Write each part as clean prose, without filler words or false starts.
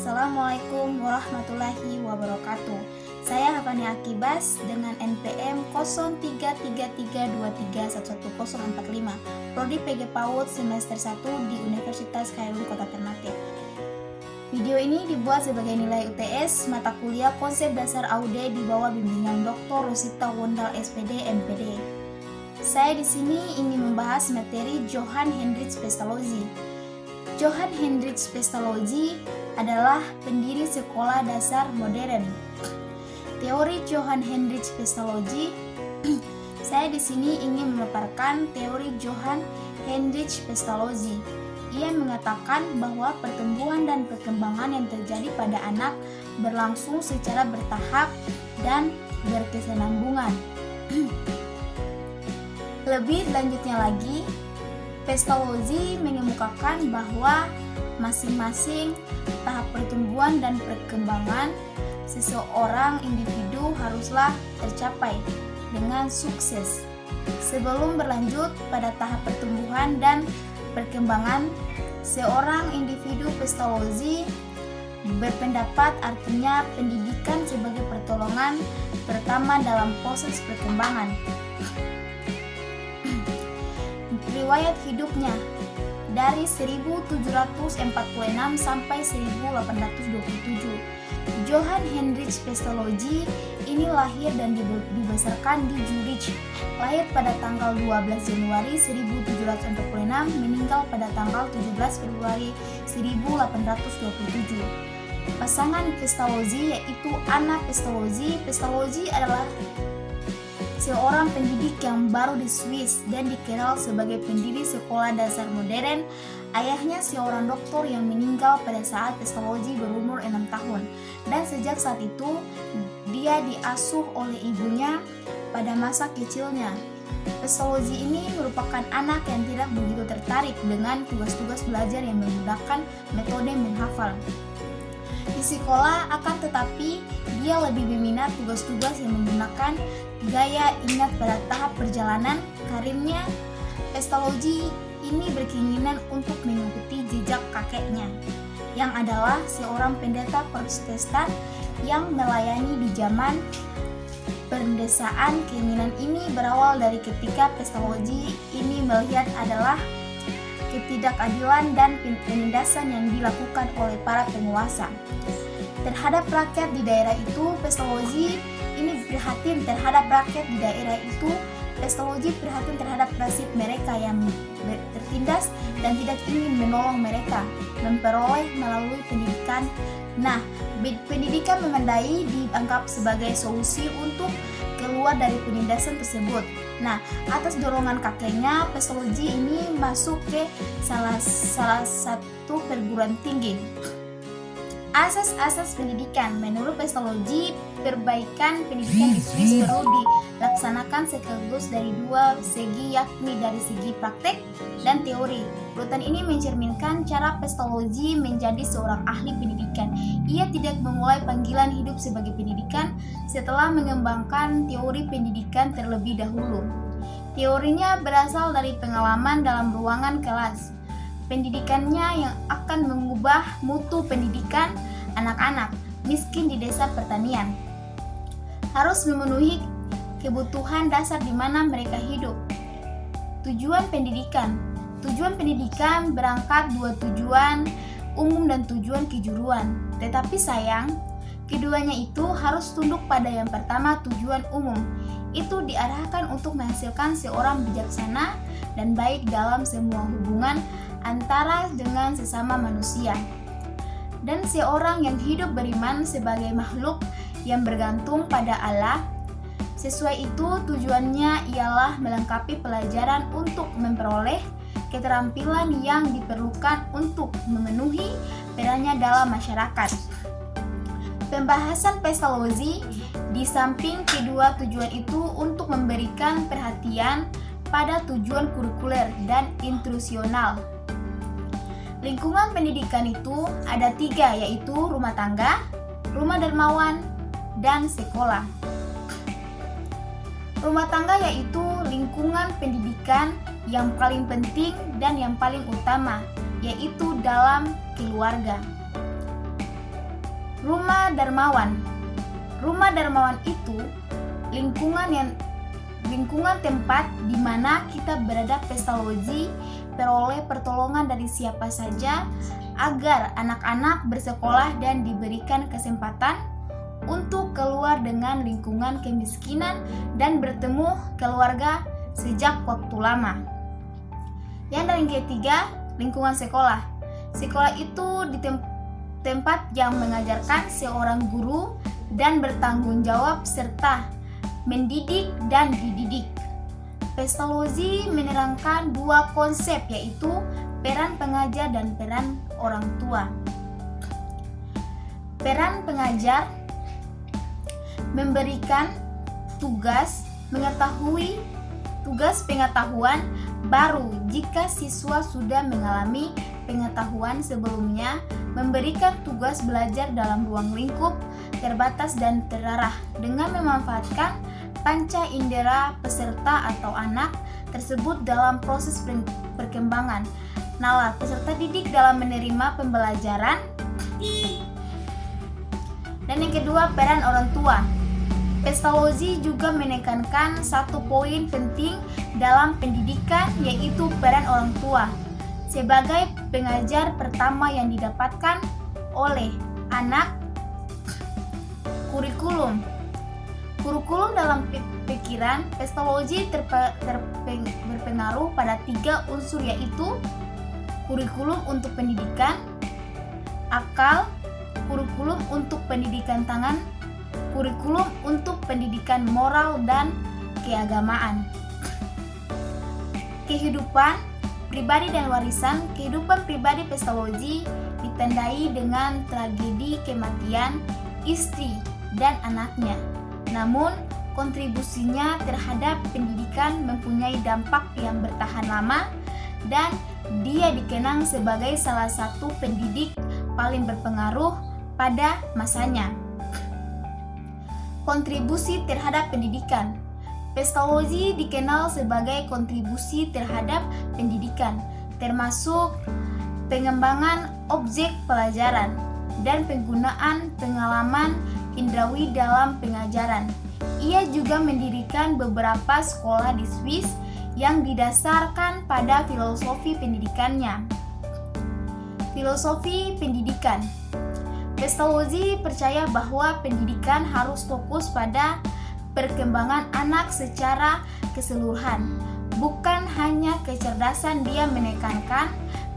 Assalamualaikum warahmatullahi wabarakatuh. Saya Hafani Akibas dengan NPM 033323111045, Prodi PG PAUD semester 1 di Universitas Khairul Kota Ternate. Video ini dibuat sebagai nilai UTS mata kuliah konsep dasar AUD di bawah bimbingan Dr. Rosita Wondal SPD MPD. Saya di sini ingin membahas materi Johann Heinrich Pestalozzi. Johann Heinrich Pestalozzi adalah pendiri sekolah dasar modern. Teori Johann Heinrich Pestalozzi, saya di sini ingin memaparkan teori Johann Heinrich Pestalozzi. Ia mengatakan bahwa pertumbuhan dan perkembangan yang terjadi pada anak berlangsung secara bertahap dan berkesinambungan. Lebih lanjutnya lagi, Pestalozzi mengemukakan bahwa masing-masing tahap pertumbuhan dan perkembangan seseorang individu haruslah tercapai dengan sukses. Sebelum berlanjut pada tahap pertumbuhan dan perkembangan, seorang individu Pestalozzi berpendapat artinya pendidikan sebagai pertolongan pertama dalam proses perkembangan. Riwayat hidupnya dari 1746 sampai 1827. Johann Heinrich Pestalozzi ini lahir dan dibesarkan di Zurich. Lahir pada tanggal 12 Januari 1746, meninggal pada tanggal 17 Februari 1827. Pasangan Pestalozzi yaitu Anna Pestalozzi. Pestalozzi adalah seorang pendidik yang baru di Swiss dan dikenal sebagai pendiri sekolah dasar modern. Ayahnya seorang dokter yang meninggal pada saat Pestalozzi berumur 6 tahun, dan sejak saat itu dia diasuh oleh ibunya pada masa kecilnya. Pestalozzi ini merupakan anak yang tidak begitu tertarik dengan tugas-tugas belajar yang menggunakan metode menghafal di sekolah, akan tetapi dia lebih berminat tugas-tugas yang menggunakan gaya ingat pada tahap perjalanan karirnya. Pestalozzi ini berkeinginan untuk mengikuti jejak kakeknya, yang adalah seorang pendeta Protestan yang melayani di zaman perdesaan. Keinginan ini berawal dari ketika Pestalozzi ini melihat adalah ketidakadilan dan penindasan yang dilakukan oleh para penguasa terhadap rakyat di daerah itu. Pestalozzi ini prihatin terhadap rakyat di daerah itu. Pestalozzi prihatin terhadap nasib mereka yang tertindas dan tidak ingin menolong mereka memperoleh melalui pendidikan. Nah, pendidikan memadai dianggap sebagai solusi untuk keluar dari penindasan tersebut. Nah, atas dorongan kakeknya, Pestalozzi ini masuk ke salah satu perguruan tinggi. Asas-asas pendidikan. Menurut Pestalozzi, perbaikan pendidikan di Swiss perlu dilaksanakan sekaligus dari dua segi, yakni dari segi praktek dan teori. Urutan ini mencerminkan cara Pestalozzi menjadi seorang ahli pendidikan. Ia tidak memulai panggilan hidup sebagai pendidikan setelah mengembangkan teori pendidikan terlebih dahulu. Teorinya berasal dari pengalaman dalam ruangan kelas. Pendidikannya yang akan mengubah mutu pendidikan anak-anak miskin di desa pertanian. Harus memenuhi kebutuhan dasar di mana mereka hidup. Tujuan pendidikan. Tujuan pendidikan berangkat dua tujuan umum dan tujuan kejuruan. Tetapi sayang, keduanya itu harus tunduk pada yang pertama, tujuan umum. Itu diarahkan untuk menghasilkan seorang bijaksana dan baik dalam semua hubungan antara dengan sesama manusia, dan seorang yang hidup beriman sebagai makhluk yang bergantung pada Allah. Sesuai itu, tujuannya ialah melengkapi pelajaran untuk memperoleh keterampilan yang diperlukan untuk memenuhi perannya dalam masyarakat. Pembahasan Pestalozzi di samping kedua tujuan itu untuk memberikan perhatian pada tujuan kurikuler dan instruksisional. Lingkungan pendidikan itu ada 3, yaitu rumah tangga, rumah dermawan, dan sekolah. Rumah tangga yaitu lingkungan pendidikan yang paling penting dan yang paling utama, yaitu dalam keluarga. Rumah Darmawan. Rumah Darmawan itu lingkungan tempat di mana kita berada pesta loji, peroleh pertolongan dari siapa saja agar anak-anak bersekolah dan diberikan kesempatan untuk keluar dengan lingkungan kemiskinan dan bertemu keluarga sejak waktu lama. Yang ketiga, lingkungan sekolah. Sekolah itu di tempat yang mengajarkan seorang guru dan bertanggung jawab serta mendidik dan dididik. Pesta loji menerangkan dua konsep, yaitu peran pengajar dan peran orang tua. Peran pengajar memberikan tugas pengetahuan baru jika siswa sudah mengalami pengetahuan sebelumnya, memberikan tugas belajar dalam ruang lingkup terbatas dan terarah dengan memanfaatkan panca indera peserta atau anak tersebut dalam proses perkembangan. Nalar peserta didik dalam menerima pembelajaran. Dan yang kedua, peran orang tua. Pesta loji juga menekankan satu poin penting dalam pendidikan, yaitu peran orang tua sebagai pengajar pertama yang didapatkan oleh anak. Kurikulum dalam pikiran pesta loji berpengaruh pada 3 unsur, yaitu kurikulum untuk pendidikan akal, kurikulum untuk pendidikan tangan, kurikulum untuk pendidikan moral dan keagamaan. Kehidupan pribadi dan warisan. Kehidupan pribadi pesta loji ditandai dengan tragedi kematian istri dan anaknya. Namun, kontribusinya terhadap pendidikan mempunyai dampak yang bertahan lama dan dia dikenang sebagai salah satu pendidik paling berpengaruh pada masanya. Kontribusi terhadap pendidikan. Pesta loji dikenal sebagai kontribusi terhadap pendidikan, termasuk pengembangan objek pelajaran dan penggunaan pengalaman indrawi dalam pengajaran. Ia juga mendirikan beberapa sekolah di Swiss yang didasarkan pada filosofi pendidikannya. Filosofi pendidikan. Pesta loji percaya bahwa pendidikan harus fokus pada perkembangan anak secara keseluruhan, bukan hanya kecerdasan. Dia menekankan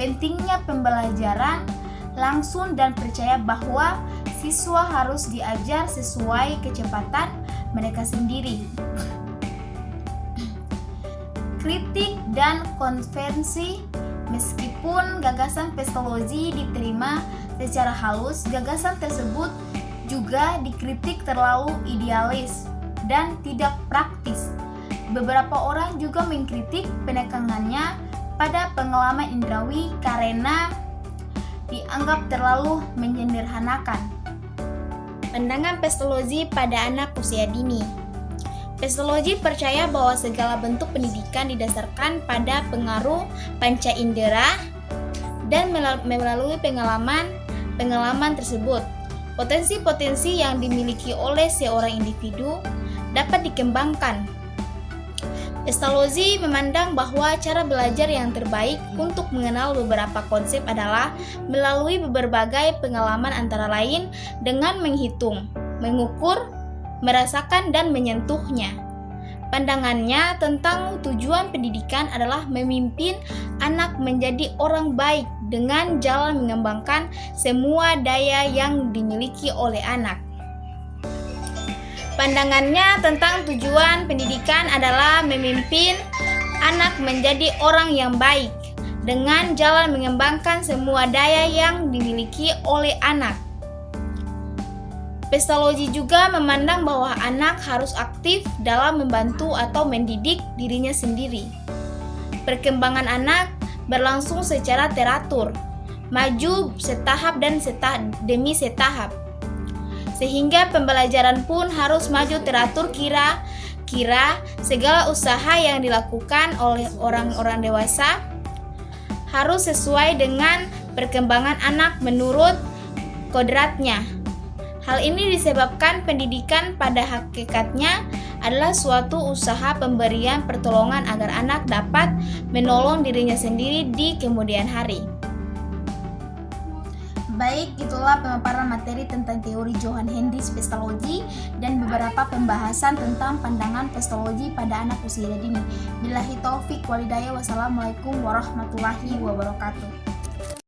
pentingnya pembelajaran langsung dan percaya bahwa siswa harus diajar sesuai kecepatan mereka sendiri. Kritik dan konvensi. Meskipun gagasan pesta loji diterima secara halus, gagasan tersebut juga dikritik terlalu idealis dan tidak praktis. Beberapa orang juga mengkritik penekanannya pada pengalaman indrawi karena dianggap terlalu menyederhanakan. Pandangan pesta loji pada anak usia dini. Pesta loji percaya bahwa segala bentuk pendidikan didasarkan pada pengaruh panca indera dan melalui pengalaman tersebut, potensi-potensi yang dimiliki oleh seorang individu dapat dikembangkan. Pesta loji memandang bahwa cara belajar yang terbaik untuk mengenal beberapa konsep adalah melalui berbagai pengalaman, antara lain dengan menghitung, mengukur, merasakan, dan menyentuhnya. Pandangannya tentang tujuan pendidikan adalah memimpin anak menjadi orang baik dengan jalan mengembangkan semua daya yang dimiliki oleh anak. Pandangannya tentang tujuan pendidikan adalah memimpin anak menjadi orang yang baik dengan jalan mengembangkan semua daya yang dimiliki oleh anak. Pesta loji juga memandang bahwa anak harus aktif dalam membantu atau mendidik dirinya sendiri. Perkembangan anak berlangsung secara teratur, maju setahap dan demi setahap. Sehingga pembelajaran pun harus maju teratur, kira-kira segala usaha yang dilakukan oleh orang-orang dewasa harus sesuai dengan perkembangan anak menurut kodratnya. Hal ini disebabkan pendidikan pada hakikatnya adalah suatu usaha pemberian pertolongan agar anak dapat menolong dirinya sendiri di kemudian hari. Baik, itulah pemaparan materi tentang teori Johann Hendrich Pestalozzi dan beberapa pembahasan tentang pandangan pestalozzi pada anak usia dini. Billahi taufik walhidayah, wassalamualaikum warahmatullahi wabarakatuh.